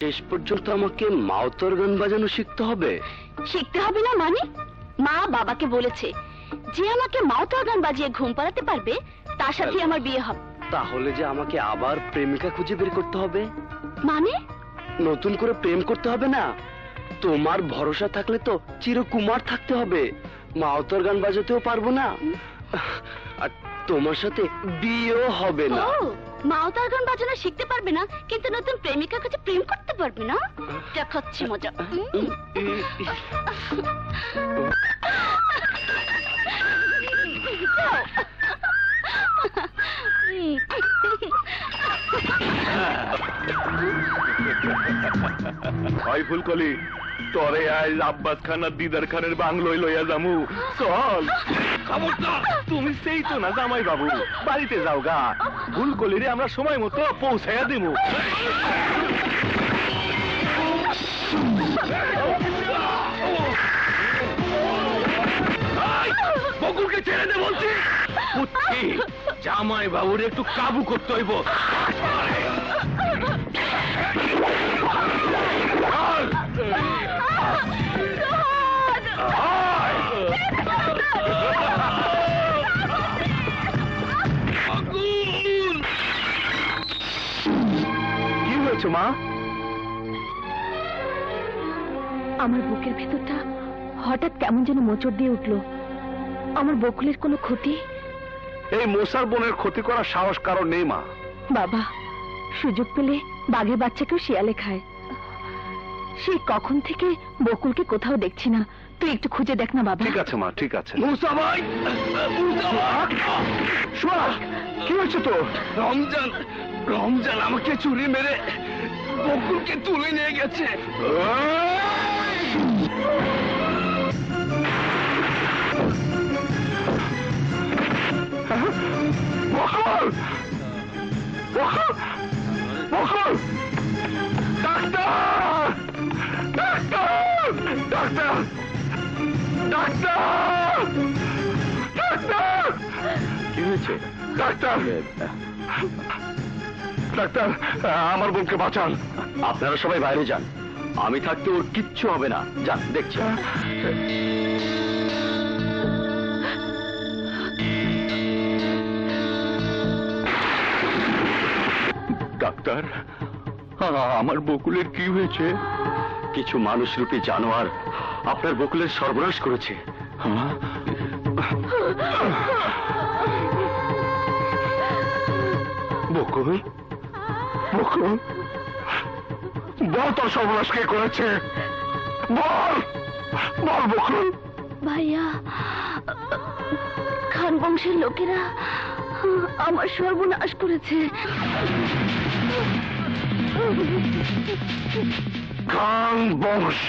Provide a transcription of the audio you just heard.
শেষ পর্যন্ত আমাকে মাওতর গান বাজানো শিখতে হবে? শিখতে হবে না মানে? মা বাবাকে বলেছে যে আমাকে মাওতর গান বাজিয়ে ঘুম পাড়াতে পারবে তার সাথে আমার বিয়ে হবে। তাহলে যে আমাকে আবার প্রেমিকা খুঁজে বের করতে হবে? মানে? নতুন করে প্রেম করতে হবে না? তোমার ভরসা থাকলে তো চিরকুমার থাকতে হবে। মাওতর গান বাজাতেও পারবো না, আর তোমার সাথে বিয়েও হবে না। মাওতর গান বাজানো শিখতে পারবে না, কিন্তু নতুন প্রেমিকার কাছে প্রেম করতে পারবে না? দেখাচ্ছি মজা। ফুলকলি, তরে আজ আব্বাস খান আর দিদার খানের বাংলোয় লইয়া যামু। চল। খবরদার, তুমি সেই তো না জামাই বাবু, বাড়িতে যাও গা। ফুলকলিরে আমরা সময় মতো পৌঁছাইয়া দিব। বকুলকে ছেড়ে দে বলছি। জামাই বাবুর একটু কাবু করতে হইব। কি হয়েছে মা? আমার বুকের ভেতরটা হঠাৎ কেমন যেন মোচড় দিয়ে উঠলো। আমার বকুলের কোনো ক্ষতি? এই মোসার বোনের ক্ষতি করার সাহস কারণ নেই মা। বাবা, সুযোগ পেলে বাঘের বাচ্চাকেও শিয়ালে খায়। সেই কখন থেকে বকুলকে কোথাও দেখছি না, তুই একটু খুঁজে দেখ না বাবা। ঠিক আছে মা, ঠিক আছে। মুসা ভাই, কি হয়েছে তো? রমজান রমজান আমাকে চুরি মেরে বকুলকে তুলে নিয়ে গেছে। বকুল! বকুল! বকুল! ডাক্তার! ডাক্তার! ডাক্তার! ডাক্তার! ডাক্তার! কি হয়েছে? ডাক্তার! ডাক্তার, আমার বোনকে বাঁচান। আপনারা সবাই বাইরে যান, আমি থাকতে ওর কিচ্ছু হবে না। যান, দেখছি। ডাক্তার, আমার বকুলের কি হয়েছে? কিছু মানুষরূপী জানোয়ার আপনার বকুলের সর্বনাশ করেছে। বকুল, বকুল, বল তোর সর্বনাশ কে করেছে? বল, বল বকুল। ভাইয়া, খান বংশের লোকেরা আমার সর্বনাশ করেছে। খান বংশ?